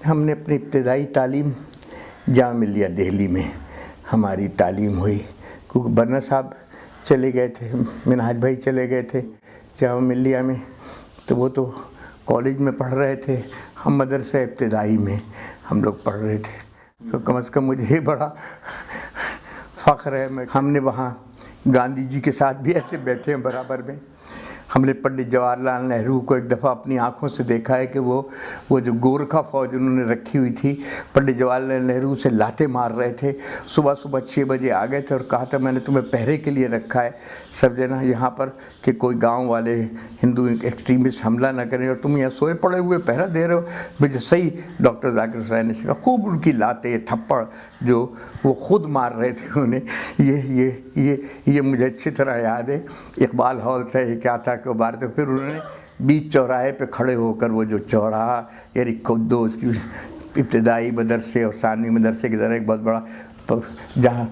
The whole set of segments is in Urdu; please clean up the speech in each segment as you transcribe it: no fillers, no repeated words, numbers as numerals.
ہم نے اپنی ابتدائی تعلیم جامعہ ملیہ دہلی میں ہماری تعلیم ہوئی، کیونکہ برنا صاحب چلے گئے تھے، منہاج بھائی چلے گئے تھے جامعہ ملیہ میں، تو وہ تو کالج میں پڑھ رہے تھے، ہم مدرسہ ابتدائی میں ہم لوگ پڑھ رہے تھے۔ تو کم از کم مجھے یہ بڑا فخر ہے، ہم نے وہاں گاندھی جی کے ساتھ بھی ایسے بیٹھے ہیں برابر میں۔ ہم نے پنڈت جواہر لال نہرو کو ایک دفعہ اپنی آنکھوں سے دیکھا ہے کہ وہ جو گورکھا فوج انہوں نے رکھی ہوئی تھی، پنڈت جواہر لال نہرو سے لاتے مار رہے تھے، صبح 6 بجے آ گئے تھے اور کہا تھا میں نے تمہیں پہرے کے لیے رکھا ہے سب جنا یہاں پر کہ کوئی گاؤں والے ہندو ایکسٹریمسٹ حملہ نہ کریں، اور تم یہاں سوئے پڑے ہوئے پہرا دے رہے ہو۔ مجھے صحیح ڈاکٹر ذاکر حسین نے کہا، خوب ان کی لاتے تھپڑ جو وہ خود مار رہے تھے انہیں، یہ مجھے اچھی طرح یاد ہے۔ اقبال ہال تھا، یہ کیا تھا کہ بار پھر انہوں نے بیچ چوراہے پہ کھڑے ہو کر وہ جو چوراہا یعنی دو اس کی ابتدائی مدرسے اور ثانوی مدرسے کی طرح ایک بہت بڑا جہاں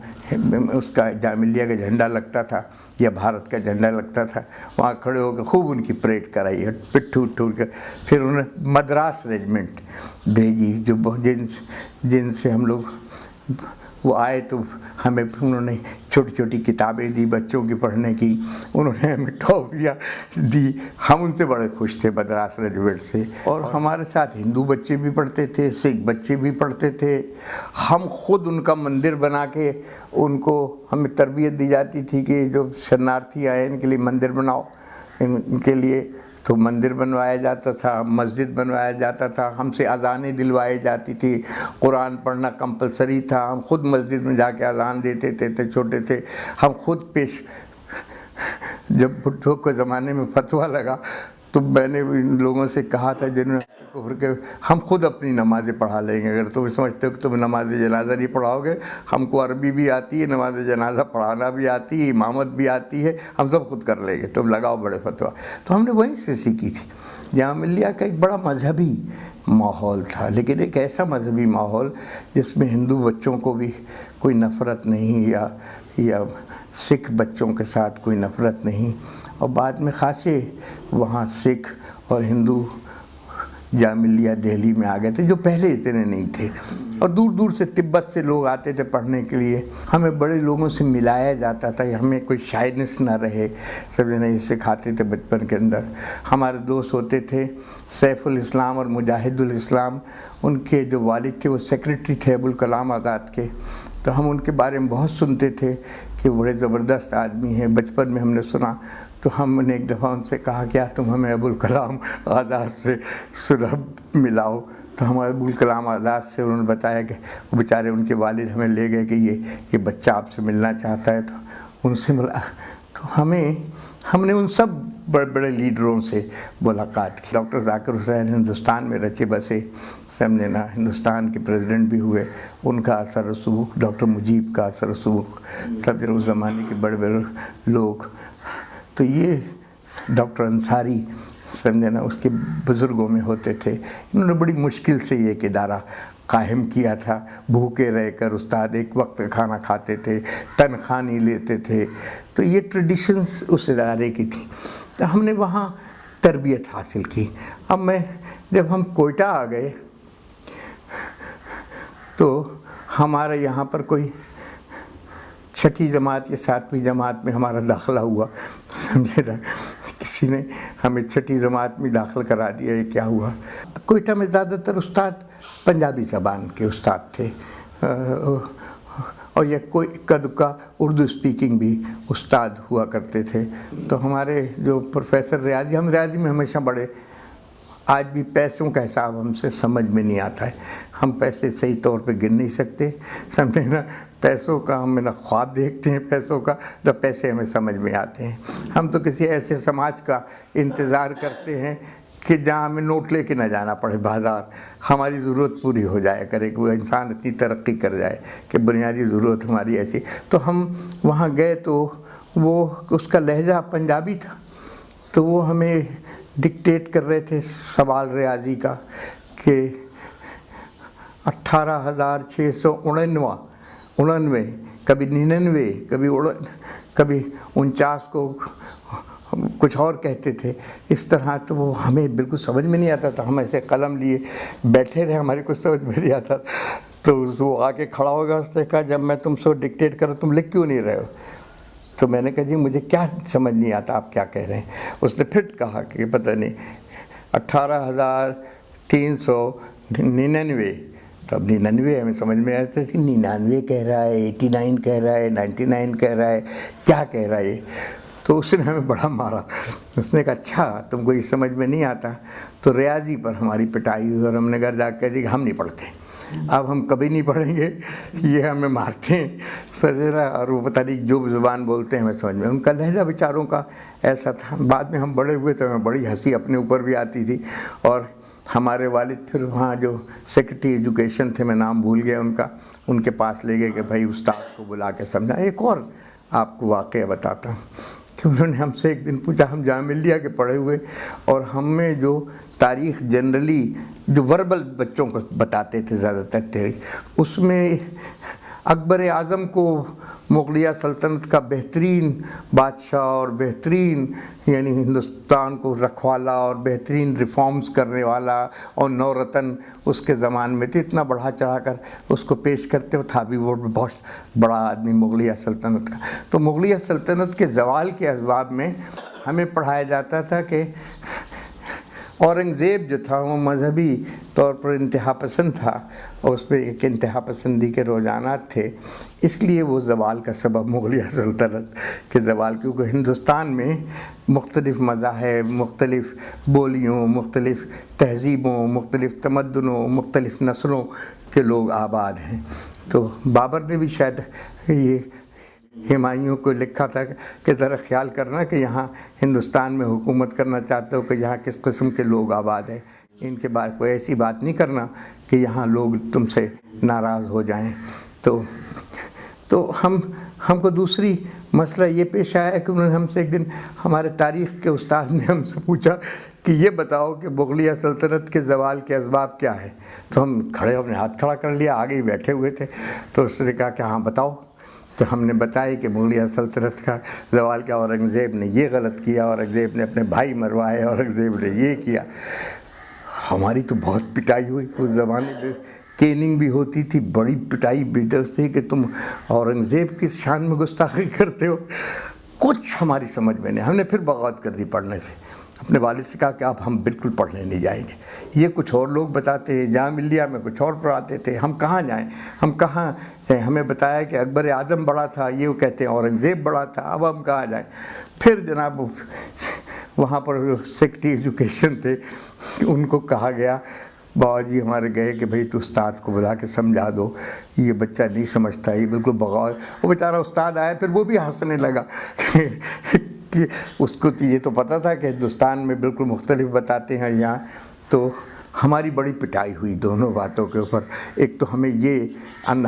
اس کا جامعہ ملیہ کا جھنڈا لگتا تھا یا بھارت کا جھنڈا لگتا تھا، وہاں کھڑے ہو کے خوب ان کی پریڈ کرائی ہے، پٹھو ٹھور کے۔ پھر انہوں نے مدراس ریجمنٹ بھیجی، جو جن سے ہم لوگ وہ آئے تو ہمیں انہوں نے چھوٹی چھوٹی کتابیں دی بچوں کی پڑھنے کی، انہوں نے ہمیں ٹافیاں دی، ہم ان سے بڑے خوش تھے مدراس ریجمنٹ سے۔ اور ہمارے ساتھ ہندو بچے بھی پڑھتے تھے، سکھ بچے بھی پڑھتے تھے، ہم خود ان کا مندر بنا کے ان کو ہمیں تربیت دی جاتی تھی کہ جو شرنارتھی آئے ان کے لیے مندر بناؤ، ان کے لیے تو مندر بنوایا جاتا تھا، مسجد بنوایا جاتا تھا، ہم سے اذانیں دلوائی جاتی تھی، قرآن پڑھنا کمپلسری تھا، ہم خود مسجد میں جا کے اذان دیتے تھے، چھوٹے تھے ہم خود پیش۔ جب بھٹو کے زمانے میں فتویٰ لگا تو میں نے ان لوگوں سے کہا تھا جنہوں نے کفر کے، ہم خود اپنی نمازیں پڑھا لیں گے، اگر تم سمجھتے ہو کہ تم نماز جنازہ نہیں پڑھاؤ گے، ہم کو عربی بھی آتی ہے، نماز جنازہ پڑھانا بھی آتی ہے، امامت بھی آتی ہے، ہم سب خود کر لیں گے، تم لگاؤ بڑے فتویٰ۔ تو ہم نے وہیں سے سیکھی تھی۔ جامعہ ملیہ کا ایک بڑا مذہبی ماحول تھا، لیکن ایک ایسا مذہبی ماحول جس میں ہندو بچوں کو بھی کوئی نفرت نہیں یا سکھ بچوں کے ساتھ کوئی نفرت نہیں، اور بعد میں خاصے وہاں سکھ اور ہندو جامعہ ملیہ دہلی میں آ گئے تھے جو پہلے اتنے نہیں تھے، اور دور دور سے تبت سے لوگ آتے تھے پڑھنے کے لیے، ہمیں بڑے لوگوں سے ملایا جاتا تھا، ہمیں کوئی شائنس نہ رہے، سب جنے یہ سکھاتے تھے بچپن کے اندر۔ ہمارے دوست ہوتے تھے سیف الاسلام اور مجاہد الاسلام، ان کے جو والد تھے وہ سیکریٹری تھے ابوالکلام آزاد کے، تو ہم ان کے بارے میں بہت سنتے تھے کہ بڑے زبردست آدمی ہیں، بچپن میں ہم نے سنا، تو ہم نے ایک دفعہ ان سے کہا کیا تم ہمیں ابوالکلام آزاد سے ملاؤ، تو ہمارے ابوالکلام آزاد سے انہوں نے بتایا کہ وہ بیچارے ان کے والد ہمیں لے گئے کہ یہ بچہ آپ سے ملنا چاہتا ہے، تو ان سے ملا، تو ہم نے ان سب بڑے بڑے لیڈروں سے ملاقات کی۔ ڈاکٹر ذاکر حسین ہندوستان میں رچے بسے، سمجھے نا، ہندوستان کے پریزیڈنٹ بھی ہوئے، ان کا اثر و سلوک، ڈاکٹر مجیب کا اثر و سلوک، سب اس زمانے کے بڑے بڑے لوگ، تو یہ ڈاکٹر انصاری سمجھے نا اس کے بزرگوں میں ہوتے تھے۔ انہوں نے بڑی مشکل سے یہ ادارہ قائم کیا تھا، بھوکے رہ کر استاد ایک وقت کا کھانا کھاتے تھے، تنخواہ نہیں لیتے تھے، تو یہ ٹریڈیشنز اس ادارے کی تھی، تو ہم نے وہاں تربیت حاصل کی۔ اب جب ہم کوئٹہ آ گئے تو ہمارے یہاں پر کوئی 6ٹھی جماعت یا 7ویں جماعت میں ہمارا داخلہ ہوا، سمجھے نا، کسی نے ہمیں 6ٹھی جماعت میں داخل کرا دیا، یہ کیا ہوا۔ کوئٹہ میں زیادہ تر استاد پنجابی زبان کے استاد تھے، اور یہ کوئی اکا دکا اردو اسپیکنگ بھی استاد ہوا کرتے تھے، تو ہمارے جو پروفیسر ریاضی، ہم ریاضی میں ہمیشہ بڑے، آج بھی پیسوں کا حساب ہم سے سمجھ میں نہیں آتا ہے، ہم پیسے صحیح طور پہ گن نہیں سکتے، سمجھے نا، پیسوں کا ہم نہ خواب دیکھتے ہیں پیسوں کا، نہ پیسے ہمیں سمجھ میں آتے ہیں۔ ہم تو کسی ایسے سماج کا انتظار کرتے ہیں کہ جہاں ہمیں نوٹ لے کے نہ جانا پڑے بازار، ہماری ضرورت پوری ہو جائے کرے کہ وہ انسان اتنی ترقی کر جائے کہ بنیادی ضرورت ہماری ایسی۔ تو ہم وہاں گئے تو وہ اس کا لہجہ پنجابی تھا، تو وہ ہمیں ڈکٹیٹ کر رہے تھے سوال ریاضی کا کہ 18,699، کبھی 99، کبھی 49 کو ہم کچھ اور کہتے تھے اس طرح، تو وہ ہمیں بالکل سمجھ میں نہیں آتا تھا. ہم ایسے قلم لیے بیٹھے رہے، ہمارے کچھ سمجھ میں نہیں آتا. تو وہ آ کے کھڑا ہوگا، اس نے کہا جب میں تم سے ڈکٹیٹ کروں تم لکھ کیوں نہیں رہے ہو؟ تو میں نے کہا جی مجھے کیا سمجھ نہیں آتا آپ کیا کہہ رہے ہیں. اس نے پھر کہا کہ پتہ نہیں 18,399. تب 99 ہمیں سمجھ میں آتا کہ 99 کہہ رہا ہے، 89 کہہ رہا ہے، 99 کہہ رہا ہے، کیا کہہ رہا ہے. تو اس نے ہمیں بڑا مارا. اس نے کہا اچھا تم کو یہ سمجھ میں نہیں آتا. تو ریاضی پر ہماری پٹائی ہوئی اور ہم نے گھر جا کے کہا جی کہ ہم نہیں پڑھتے، اب ہم کبھی نہیں پڑھیں گے، یہ ہمیں مارتے ہیں سجرا. اور وہ پتہ نہیں جو زبان بولتے ہیں ہمیں سمجھ میں. ان کا لہجہ بیچاروں کا ایسا تھا. بعد میں ہم بڑے ہوئے تو ہمیں بڑی ہنسی اپنے اوپر بھی آتی تھی. اور ہمارے والد پھر وہاں جو سیکرٹری ایجوکیشن تھے، میں نام بھول گیا ان کا، ان کے پاس لے گئے کہ بھائی استاد کو بلا کے سمجھا. ایک اور آپ کو واقعہ بتاتا ہوں کہ انہوں نے ہم سے ایک دن پوچھا، ہم جامعہ ملیہ کے پڑھے ہوئے اور ہم میں جو تاریخ جنرلی جو وربل بچوں کو بتاتے تھے زیادہ تر تاریخ، اس میں اکبر اعظم کو مغلیہ سلطنت کا بہترین بادشاہ اور بہترین یعنی ہندوستان کو رکھوالا اور بہترین ریفارمز کرنے والا اور نورتن اس کے زمان میں تھے، اتنا بڑھا چڑھا کر اس کو پیش کرتے ہو. تھا بھی وہ بہت بڑا آدمی مغلیہ سلطنت کا. تو مغلیہ سلطنت کے زوال کے اسباب میں ہمیں پڑھایا جاتا تھا کہ اورنگزیب جو تھا وہ مذہبی طور پر انتہا پسند تھا اور اس میں ایک انتہا پسندی کے رجحانات تھے، اس لیے وہ زوال کا سبب مغلیہ سلطنت کے زوال، کیونکہ ہندوستان میں مختلف مذاہب، مختلف بولیوں، مختلف تہذیبوں، مختلف تمدنوں، مختلف نسلوں کے لوگ آباد ہیں. تو بابر نے بھی شاید یہ ہمایوں کو لکھا تھا کہ ذرا خیال کرنا کہ یہاں ہندوستان میں حکومت کرنا چاہتے ہو کہ یہاں کس قسم کے لوگ آباد ہیں، ان کے بارے کوئی ایسی بات نہیں کرنا کہ یہاں لوگ تم سے ناراض ہو جائیں. تو ہم کو دوسری مسئلہ یہ پیش آیا کہ انہوں نے ہم سے ایک دن، ہمارے تاریخ کے استاد نے ہم سے پوچھا کہ یہ بتاؤ کہ مغلیہ سلطنت کے زوال کے اسباب کیا ہے. تو ہم کھڑے، ہم نے ہاتھ کھڑا کر لیا، آگے ہی بیٹھے ہوئے تھے. تو اس نے کہا کہ ہاں بتاؤ. تو ہم نے بتایا کہ مغلیہ سلطنت کا زوال کیا، اورنگزیب نے یہ غلط کیا، اورنگزیب نے اپنے بھائی مروائے، اورنگزیب نے یہ کیا. ہماری تو بہت پٹائی ہوئی اس زمانے میں، کیننگ بھی ہوتی تھی، بڑی پٹائی بھی تھی کہ تم اورنگزیب کی شان میں گستاخی کرتے ہو. کچھ ہماری سمجھ میں نہیں. ہم نے پھر بغاوت کر دی پڑھنے سے. اپنے والد سے کہا کہ اب ہم بالکل پڑھنے نہیں جائیں گے، یہ کچھ اور لوگ بتاتے ہیں، جامعہ ملیہ میں کچھ اور پڑھاتے تھے، ہم کہاں جائیں، ہم کہاں. ہمیں بتایا کہ اکبر اعظم بڑا تھا، یہ وہ کہتے ہیں اورنگزیب بڑا تھا، اب ہم کہاں جائیں. پھر جناب وہاں پر سیکرٹری ایجوکیشن تھے، ان کو کہا گیا، بابا جی ہمارے گئے کہ بھئی تو استاد کو بلا کے سمجھا دو، یہ بچہ نہیں سمجھتا، یہ بالکل بغاوت. وہ بیچارہ استاد آیا، پھر وہ بھی ہنسنے لگا کہ اس کو یہ تو پتہ تھا کہ ہندوستان میں بالکل مختلف بتاتے ہیں یہاں. تو ہماری بڑی پٹائی ہوئی دونوں باتوں کے اوپر. ایک تو ہمیں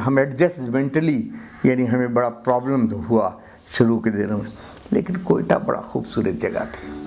ہم ایڈجسٹ مینٹلی، یعنی ہمیں بڑا پرابلم ہوا شروع کے دنوں میں. لیکن کوئٹہ بڑا خوبصورت جگہ تھی.